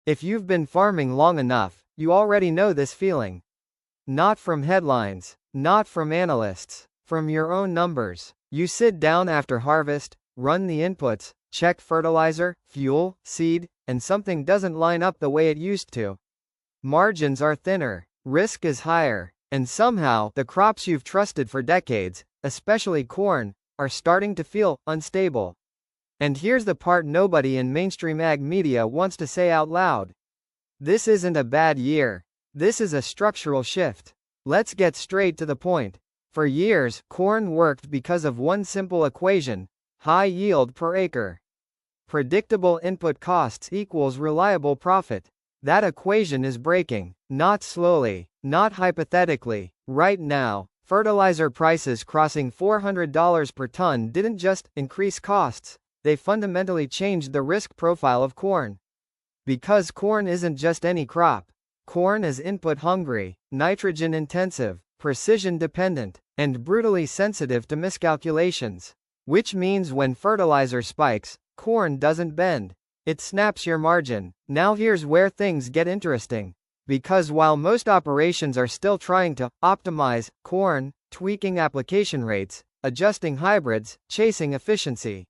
If you've been farming long enough, you already know this feeling. Not from headlines, not from analysts, from your own numbers. You sit down after harvest, run the inputs, check fertilizer, fuel, seed, and something doesn't line up the way it used to. Margins are thinner, risk is higher, and somehow, the crops you've trusted for decades, especially corn, are starting to feel unstable. And here's the part nobody in mainstream ag media wants to say out loud. This isn't a bad year. This is a structural shift. Let's get straight to the point. For years, corn worked because of one simple equation: high yield per acre. Predictable input costs equals reliable profit. That equation is breaking, not slowly, not hypothetically. Right now, fertilizer prices crossing $400 per ton didn't just increase costs, they fundamentally changed the risk profile of corn. Because corn isn't just any crop. Corn is input hungry, nitrogen intensive, precision dependent, and brutally sensitive to miscalculations. Which means when fertilizer spikes, corn doesn't bend. It snaps your margin. Now here's where things get interesting. Because while most operations are still trying to optimize corn, tweaking application rates, adjusting hybrids, chasing efficiency,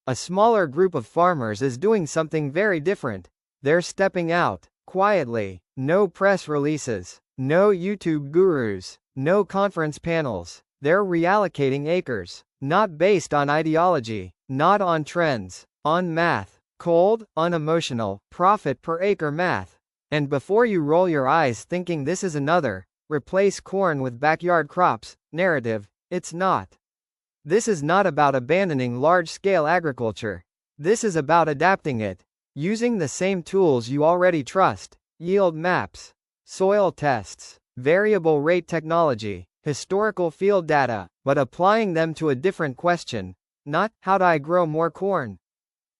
a smaller group of farmers is doing something very different. They're stepping out, quietly. No press releases, no YouTube gurus, no conference panels. They're reallocating acres. Not based on ideology, not on trends, on math. Cold, unemotional, profit per acre math. And before you roll your eyes thinking this is another replace corn with backyard crops narrative, it's not. This is not about abandoning large-scale agriculture. This is about adapting it. Using the same tools you already trust: yield maps, soil tests, variable rate technology, historical field data, but applying them to a different question. Not, how do I grow more corn?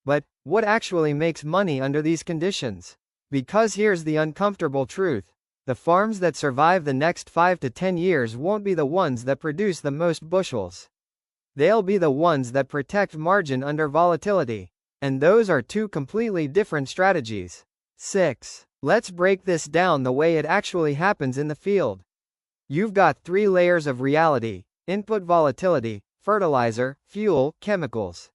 But, what actually makes money under these conditions? Because here's the uncomfortable truth. The farms that survive the next 5 to 10 years won't be the ones that produce the most bushels. They'll be the ones that protect margin under volatility. And those are two completely different strategies. 6. Let's break this down the way it actually happens in the field. You've got 3 layers of reality: input volatility, fertilizer, fuel, chemicals.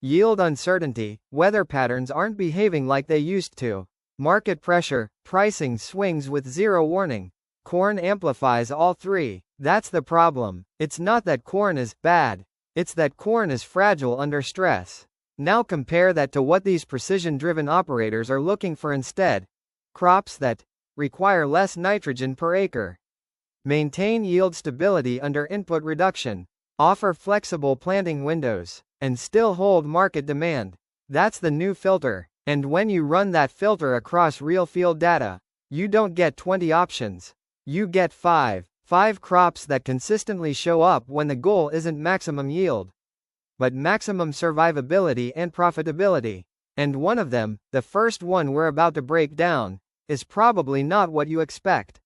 Yield uncertainty, weather patterns aren't behaving like they used to. Market pressure, pricing swings with zero warning. Corn amplifies all 3. That's the problem. It's not that corn is bad. It's that corn is fragile under stress. Now compare that to what these precision-driven operators are looking for instead. Crops that require less nitrogen per acre, maintain yield stability under input reduction, offer flexible planting windows, and still hold market demand. That's the new filter. And when you run that filter across real field data, you don't get 20 options. You get 5. 5 crops that consistently show up when the goal isn't maximum yield, but maximum survivability and profitability. And one of them, the first one we're about to break down, is probably not what you expect.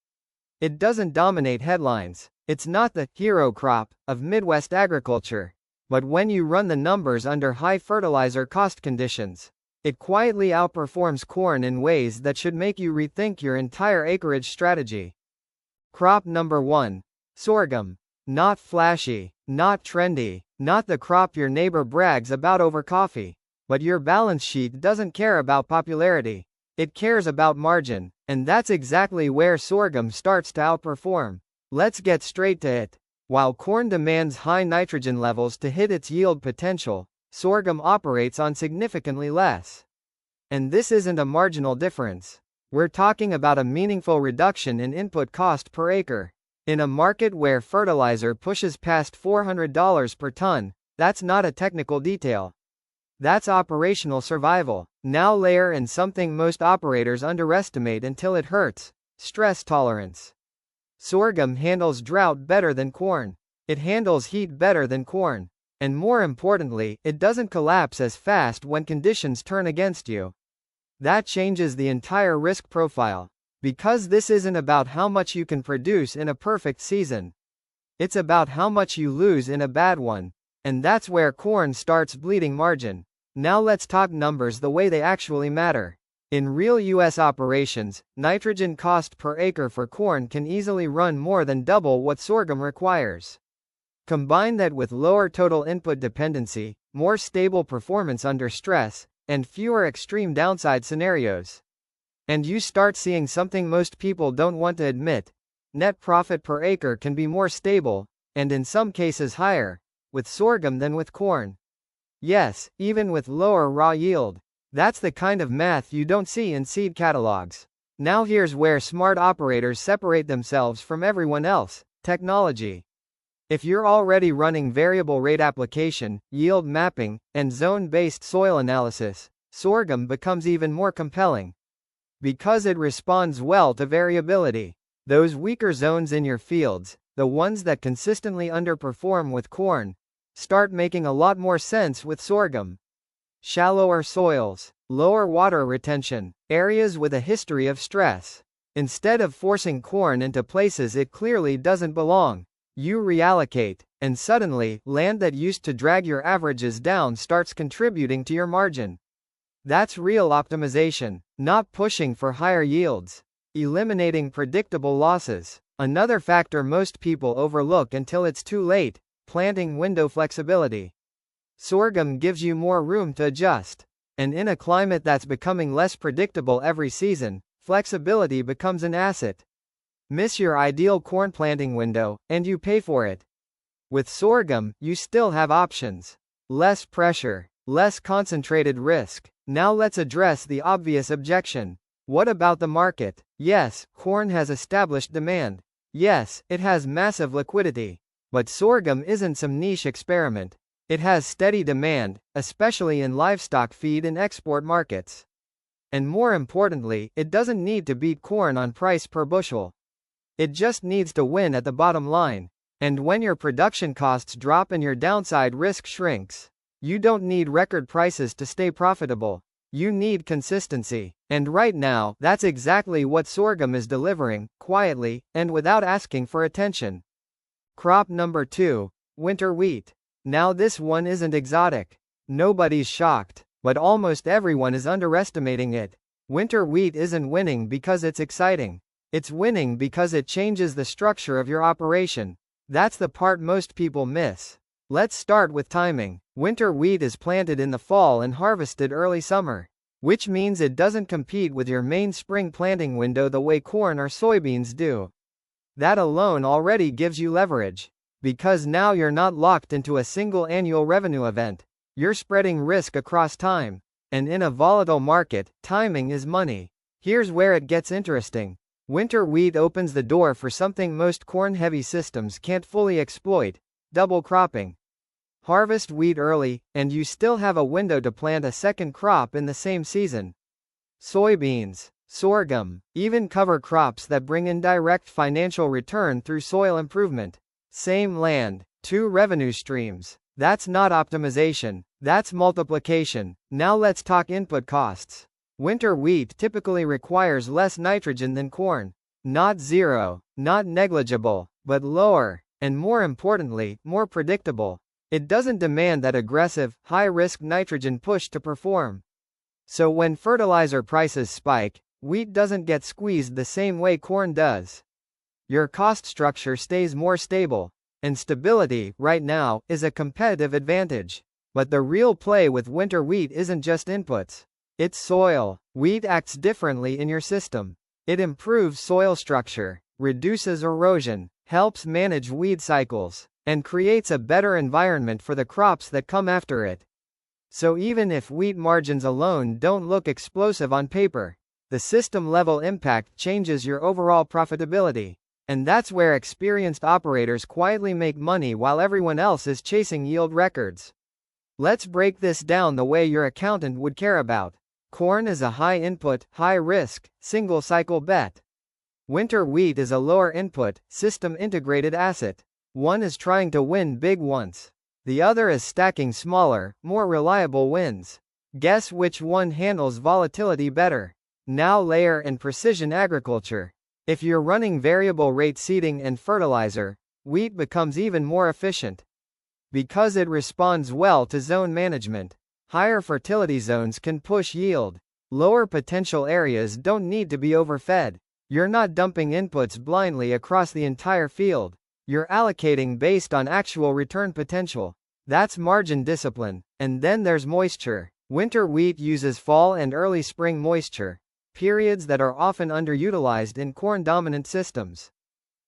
It doesn't dominate headlines. It's not the hero crop of Midwest agriculture. But when you run the numbers under high fertilizer cost conditions, it quietly outperforms corn in ways that should make you rethink your entire acreage strategy. Crop number 1. Sorghum. Not flashy, not trendy, not the crop your neighbor brags about over coffee. But your balance sheet doesn't care about popularity. It cares about margin, and that's exactly where sorghum starts to outperform. Let's get straight to it. While corn demands high nitrogen levels to hit its yield potential, sorghum operates on significantly less. And this isn't a marginal difference. We're talking about a meaningful reduction in input cost per acre. In a market where fertilizer pushes past $400 per ton, that's not a technical detail. That's operational survival. Now layer in something most operators underestimate until it hurts: stress tolerance. Sorghum handles drought better than corn. It handles heat better than corn. And more importantly, it doesn't collapse as fast when conditions turn against you. That changes the entire risk profile. Because this isn't about how much you can produce in a perfect season. It's about how much you lose in a bad one. And that's where corn starts bleeding margin. Now let's talk numbers the way they actually matter. In real U.S. operations, nitrogen cost per acre for corn can easily run more than double what sorghum requires. Combine that with lower total input dependency, more stable performance under stress, and fewer extreme downside scenarios, and you start seeing something most people don't want to admit. Net profit per acre can be more stable, and in some cases higher, with sorghum than with corn. Yes, even with lower raw yield. That's the kind of math you don't see in seed catalogs. Now here's where smart operators separate themselves from everyone else: technology. If you're already running variable rate application, yield mapping, and zone-based soil analysis, sorghum becomes even more compelling, because it responds well to variability. Those weaker zones in your fields, the ones that consistently underperform with corn, start making a lot more sense with sorghum. Shallower soils, lower water retention, areas with a history of stress. Instead of forcing corn into places it clearly doesn't belong, you reallocate, and suddenly, land that used to drag your averages down starts contributing to your margin. That's real optimization, not pushing for higher yields. Eliminating predictable losses. Another factor most people overlook until it's too late: planting window flexibility. Sorghum gives you more room to adjust. And in a climate that's becoming less predictable every season, flexibility becomes an asset. Miss your ideal corn planting window, and you pay for it. With sorghum, you still have options. Less pressure, less concentrated risk. Now let's address the obvious objection. What about the market? Yes, corn has established demand. Yes, it has massive liquidity. But sorghum isn't some niche experiment. It has steady demand, especially in livestock feed and export markets. And more importantly, it doesn't need to beat corn on price per bushel. It just needs to win at the bottom line. And when your production costs drop and your downside risk shrinks, you don't need record prices to stay profitable. You need consistency. And right now, that's exactly what sorghum is delivering, quietly, and without asking for attention. Crop number 2, winter wheat. Now this one isn't exotic. Nobody's shocked, but almost everyone is underestimating it. Winter wheat isn't winning because it's exciting. It's winning because it changes the structure of your operation. That's the part most people miss. Let's start with timing. Winter wheat is planted in the fall and harvested early summer, which means it doesn't compete with your main spring planting window the way corn or soybeans do. That alone already gives you leverage, because now you're not locked into a single annual revenue event. You're spreading risk across time. And in a volatile market, timing is money. Here's where it gets interesting. Winter wheat opens the door for something most corn-heavy systems can't fully exploit: double cropping. Harvest wheat early, and you still have a window to plant a second crop in the same season. Soybeans, sorghum, even cover crops that bring in direct financial return through soil improvement. Same land, 2 revenue streams. That's not optimization, that's multiplication. Now let's talk input costs. Winter wheat typically requires less nitrogen than corn. Not zero, not negligible, but lower, and more importantly, more predictable. It doesn't demand that aggressive, high-risk nitrogen push to perform. So when fertilizer prices spike, wheat doesn't get squeezed the same way corn does. Your cost structure stays more stable, and stability, right now, is a competitive advantage. But the real play with winter wheat isn't just inputs. It's soil. Wheat acts differently in your system. It improves soil structure, reduces erosion, helps manage weed cycles, and creates a better environment for the crops that come after it. So even if wheat margins alone don't look explosive on paper, the system-level impact changes your overall profitability. And that's where experienced operators quietly make money while everyone else is chasing yield records. Let's break this down the way your accountant would care about. Corn is a high-input, high-risk, single-cycle bet. Winter wheat is a lower-input, system-integrated asset. One is trying to win big once. The other is stacking smaller, more reliable wins. Guess which one handles volatility better? Now layer and precision agriculture. If you're running variable rate seeding and fertilizer, wheat becomes even more efficient, because it responds well to zone management. Higher fertility zones can push yield. Lower potential areas don't need to be overfed. You're not dumping inputs blindly across the entire field. You're allocating based on actual return potential. That's margin discipline. And then there's moisture. Winter wheat uses fall and early spring moisture, periods that are often underutilized in corn-dominant systems.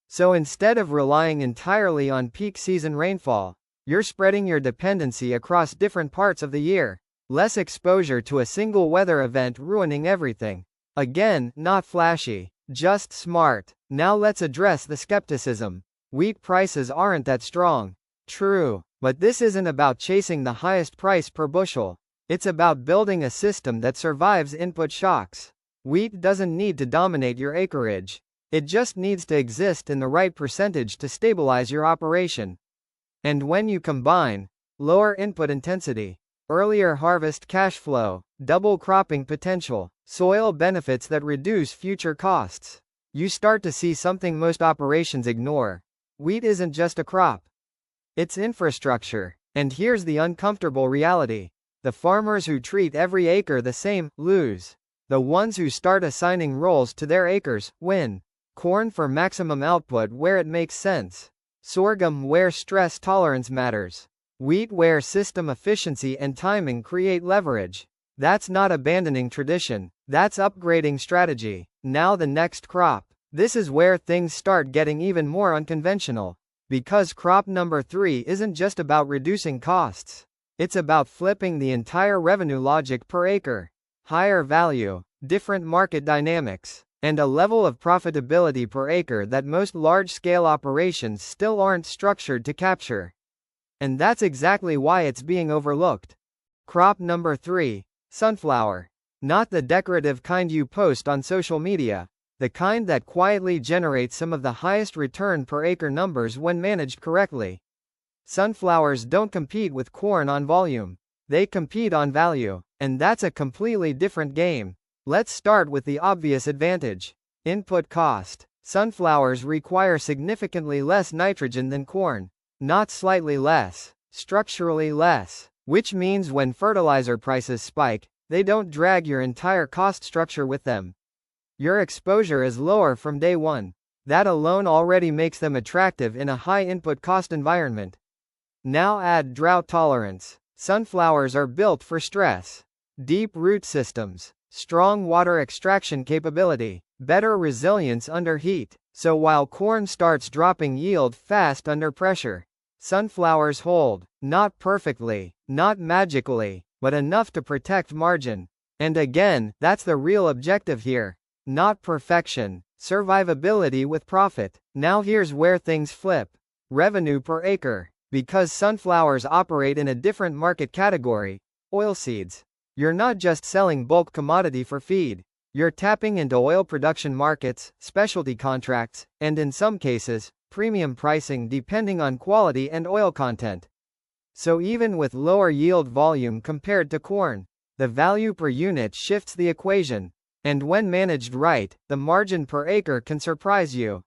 So instead of relying entirely on peak season rainfall, you're spreading your dependency across different parts of the year. Less exposure to a single weather event ruining everything. Again, not flashy, just smart. Now let's address the skepticism. Wheat prices aren't that strong. True, but this isn't about chasing the highest price per bushel. It's about building a system that survives input shocks. Wheat doesn't need to dominate your acreage. It just needs to exist in the right percentage to stabilize your operation. And when you combine lower input intensity, earlier harvest cash flow, double cropping potential, soil benefits that reduce future costs, you start to see something most operations ignore. Wheat isn't just a crop. It's infrastructure. And here's the uncomfortable reality. The farmers who treat every acre the same lose. The ones who start assigning roles to their acres win. Corn for maximum output where it makes sense. Sorghum where stress tolerance matters. Wheat where system efficiency and timing create leverage. That's not abandoning tradition. That's upgrading strategy. Now the next crop. This is where things start getting even more unconventional. Because crop number 3 isn't just about reducing costs. It's about flipping the entire revenue logic per acre. Higher value, different market dynamics, and a level of profitability per acre that most large-scale operations still aren't structured to capture. And that's exactly why it's being overlooked. Crop number 3, sunflower. Not the decorative kind you post on social media. The kind that quietly generates some of the highest return per acre numbers when managed correctly. Sunflowers don't compete with corn on volume. They compete on value. And that's a completely different game. Let's start with the obvious advantage. Input cost. Sunflowers require significantly less nitrogen than corn. Not slightly less, structurally less. Which means when fertilizer prices spike, they don't drag your entire cost structure with them. Your exposure is lower from day one. That alone already makes them attractive in a high input cost environment. Now add drought tolerance. Sunflowers are built for stress. Deep root systems, strong water extraction capability, better resilience under heat. So while corn starts dropping yield fast under pressure, sunflowers hold, not perfectly, not magically, but enough to protect margin. And again, that's the real objective here. Not perfection, survivability with profit. Now here's where things flip. Revenue per acre. Because sunflowers operate in a different market category, oilseeds. You're not just selling bulk commodity for feed. You're tapping into oil production markets, specialty contracts, and in some cases, premium pricing depending on quality and oil content. So even with lower yield volume compared to corn, the value per unit shifts the equation. And when managed right, the margin per acre can surprise you.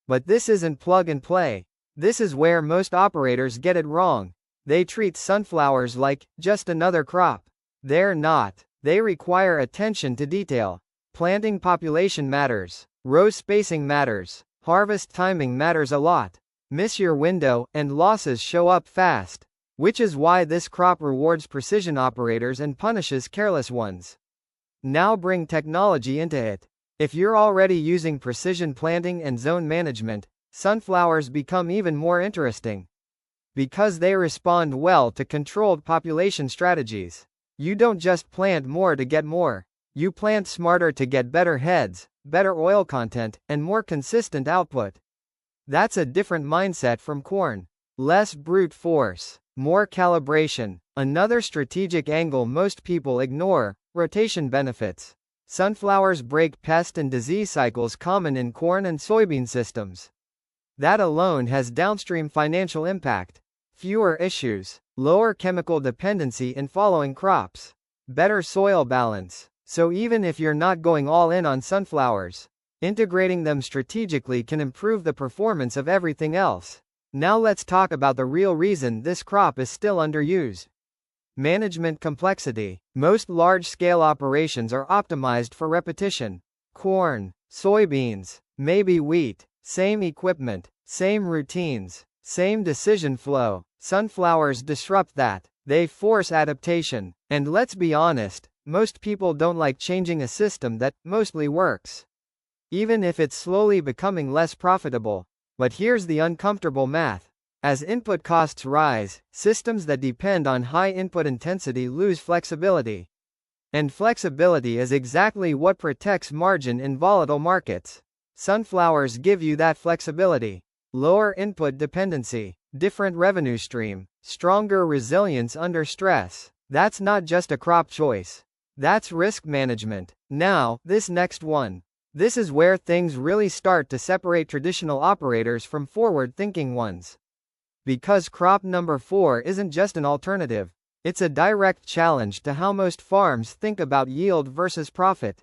But this isn't plug and play. This is where most operators get it wrong. They treat sunflowers like just another crop. They're not. They require attention to detail. Planting population matters. Row spacing matters. Harvest timing matters a lot. Miss your window, and losses show up fast. Which is why this crop rewards precision operators and punishes careless ones. Now bring technology into it. If you're already using precision planting and zone management, sunflowers become even more interesting. Because they respond well to controlled population strategies. You don't just plant more to get more. You plant smarter to get better heads, better oil content, and more consistent output. That's a different mindset from corn. Less brute force, more calibration. Another strategic angle most people ignore, rotation benefits. Sunflowers break pest and disease cycles common in corn and soybean systems. That alone has downstream financial impact. Fewer issues, lower chemical dependency in following crops, better soil balance. So even if you're not going all in on sunflowers, integrating them strategically can improve the performance of everything else. Now let's talk about the real reason this crop is still underused. Management complexity. Most large-scale operations are optimized for repetition. Corn, soybeans, maybe wheat, same equipment, same routines, same decision flow. Sunflowers disrupt that. They force adaptation. And let's be honest, most people don't like changing a system that mostly works, even if it's slowly becoming less profitable. But here's the uncomfortable math. As input costs rise, systems that depend on high input intensity lose flexibility. And flexibility is exactly what protects margin in volatile markets. Sunflowers give you that flexibility. Lower input dependency, different revenue stream, stronger resilience under stress. That's not just a crop choice. That's risk management. Now, this next one. This is where things really start to separate traditional operators from forward-thinking ones. Because crop number 4 isn't just an alternative. It's a direct challenge to how most farms think about yield versus profit.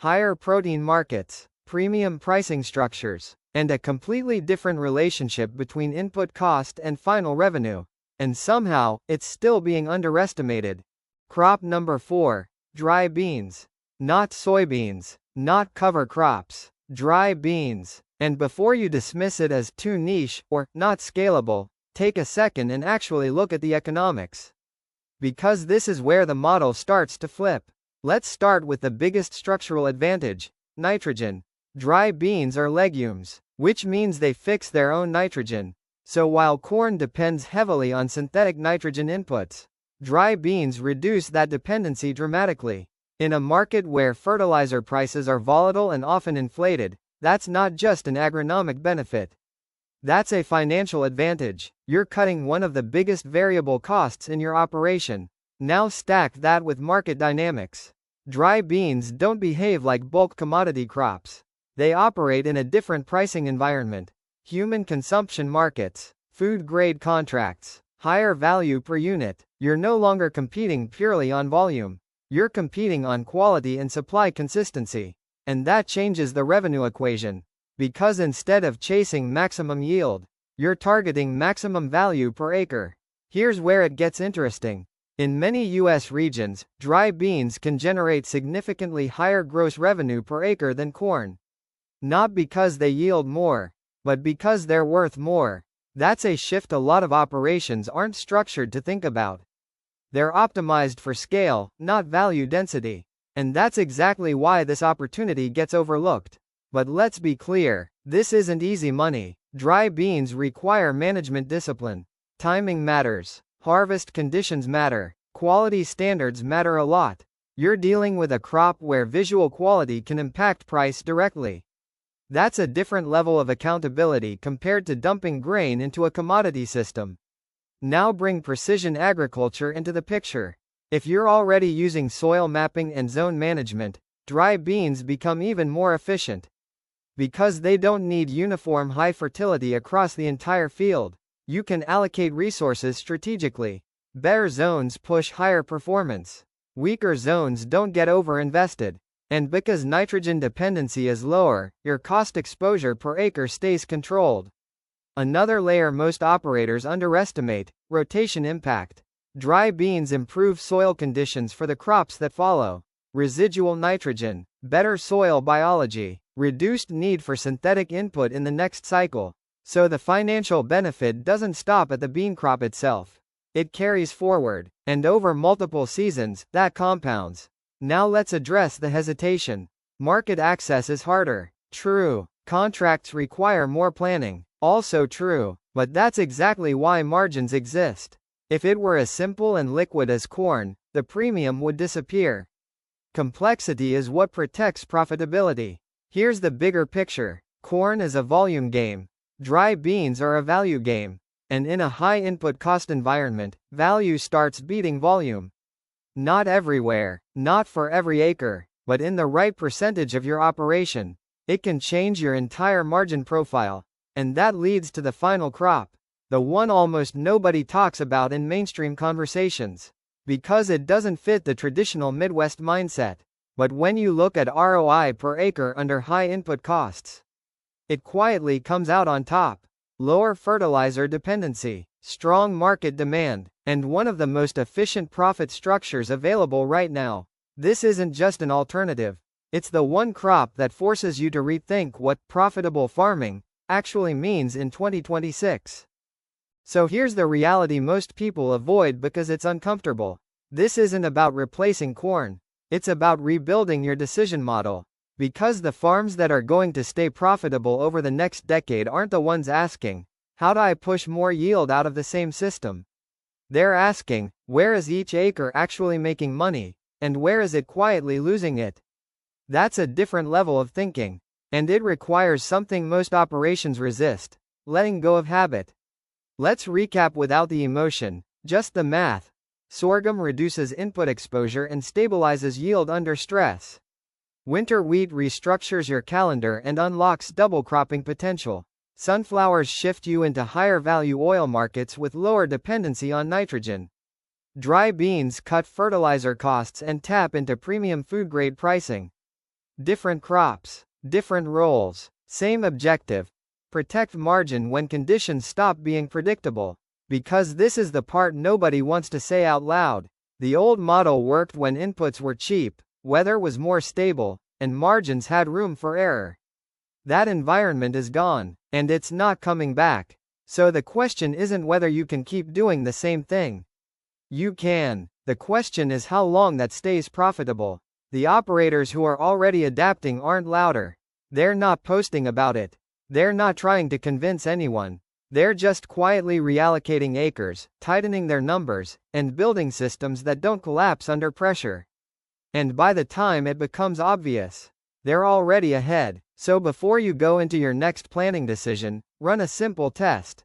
Higher protein markets, premium pricing structures, and a completely different relationship between input cost and final revenue. And somehow, it's still being underestimated. Crop number 4. Dry beans. Not soybeans. Not cover crops. Dry beans. And before you dismiss it as too niche or not scalable, take a second and actually look at the economics. Because this is where the model starts to flip. Let's start with the biggest structural advantage: nitrogen. Dry beans are legumes, which means they fix their own nitrogen. So while corn depends heavily on synthetic nitrogen inputs, dry beans reduce that dependency dramatically. In a market where fertilizer prices are volatile and often inflated, that's not just an agronomic benefit. That's a financial advantage. You're cutting one of the biggest variable costs in your operation. Now stack that with market dynamics. Dry beans don't behave like bulk commodity crops. They operate in a different pricing environment. Human consumption markets, food-grade contracts, higher value per unit. You're no longer competing purely on volume. You're competing on quality and supply consistency. And that changes the revenue equation. Because instead of chasing maximum yield, you're targeting maximum value per acre. Here's where it gets interesting. In many U.S. regions, dry beans can generate significantly higher gross revenue per acre than corn. Not because they yield more, but because they're worth more. That's a shift a lot of operations aren't structured to think about. They're optimized for scale, not value density. And that's exactly why this opportunity gets overlooked. But let's be clear, this isn't easy money. Dry beans require management discipline. Timing matters. Harvest conditions matter. Quality standards matter a lot. You're dealing with a crop where visual quality can impact price directly. That's a different level of accountability compared to dumping grain into a commodity system. Now bring precision agriculture into the picture. If you're already using soil mapping and zone management, dry beans become even more efficient. Because they don't need uniform high fertility across the entire field, you can allocate resources strategically. Better zones push higher performance. Weaker zones don't get overinvested. And because nitrogen dependency is lower, your cost exposure per acre stays controlled. Another layer most operators underestimate: rotation impact. Dry beans improve soil conditions for the crops that follow. Residual nitrogen, better soil biology, reduced need for synthetic input in the next cycle. So the financial benefit doesn't stop at the bean crop itself. It carries forward, and over multiple seasons, that compounds. Now let's address the hesitation. Market access is harder. True. Contracts require more planning. Also true. But that's exactly why margins exist. If it were as simple and liquid as corn, the premium would disappear. Complexity is what protects profitability. Here's the bigger picture. Corn is a volume game. Dry beans are a value game. And in a high input cost environment, value starts beating volume. Not everywhere, not for every acre, but in the right percentage of your operation. It can change your entire margin profile. And that leads to the final crop. The one almost nobody talks about in mainstream conversations. Because it doesn't fit the traditional Midwest mindset. But when you look at ROI per acre under high input costs, it quietly comes out on top. Lower fertilizer dependency, strong market demand, and one of the most efficient profit structures available right now. This isn't just an alternative. It's the one crop that forces you to rethink what profitable farming actually means in 2026. So here's the reality most people avoid because it's uncomfortable. This isn't about replacing corn. It's about rebuilding your decision model. Because the farms that are going to stay profitable over the next decade aren't the ones asking, how do I push more yield out of the same system? They're asking, where is each acre actually making money, and where is it quietly losing it? That's a different level of thinking. And it requires something most operations resist: letting go of habit. Let's recap without the emotion, just the math. Sorghum reduces input exposure and stabilizes yield under stress. Winter wheat restructures your calendar and unlocks double cropping potential. Sunflowers shift you into higher value oil markets with lower dependency on nitrogen. Dry beans cut fertilizer costs and tap into premium food grade pricing. Different crops, different roles, same objective: protect margin when conditions stop being predictable. Because this is the part nobody wants to say out loud. The old model worked when inputs were cheap, weather was more stable, and margins had room for error. That environment is gone, and it's not coming back. So the question isn't whether you can keep doing the same thing. You can. The question is how long that stays profitable. The operators who are already adapting aren't louder. They're not posting about it. They're not trying to convince anyone. They're just quietly reallocating acres, tightening their numbers, and building systems that don't collapse under pressure. And by the time it becomes obvious, they're already ahead. So before you go into your next planning decision, run a simple test.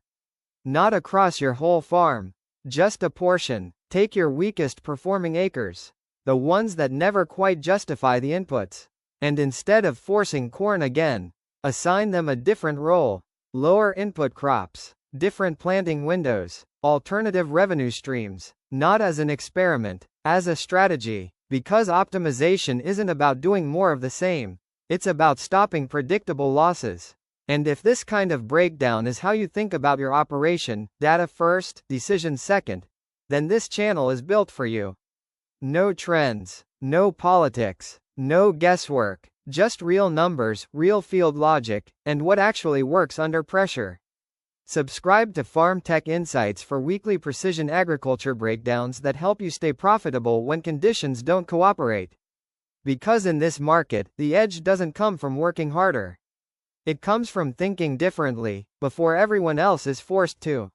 Not across your whole farm, just a portion. Take your weakest performing acres, the ones that never quite justify the inputs, and instead of forcing corn again, assign them a different role. Lower input crops, different planting windows, alternative revenue streams, not as an experiment, as a strategy. Because optimization isn't about doing more of the same. It's about stopping predictable losses. And if this kind of breakdown is how you think about your operation, data first, decision second, then this channel is built for you. No trends, no politics, no guesswork, just real numbers, real field logic, and what actually works under pressure. Subscribe to Farm Tech Insights for weekly precision agriculture breakdowns that help you stay profitable when conditions don't cooperate. Because in this market, the edge doesn't come from working harder. It comes from thinking differently, before everyone else is forced to.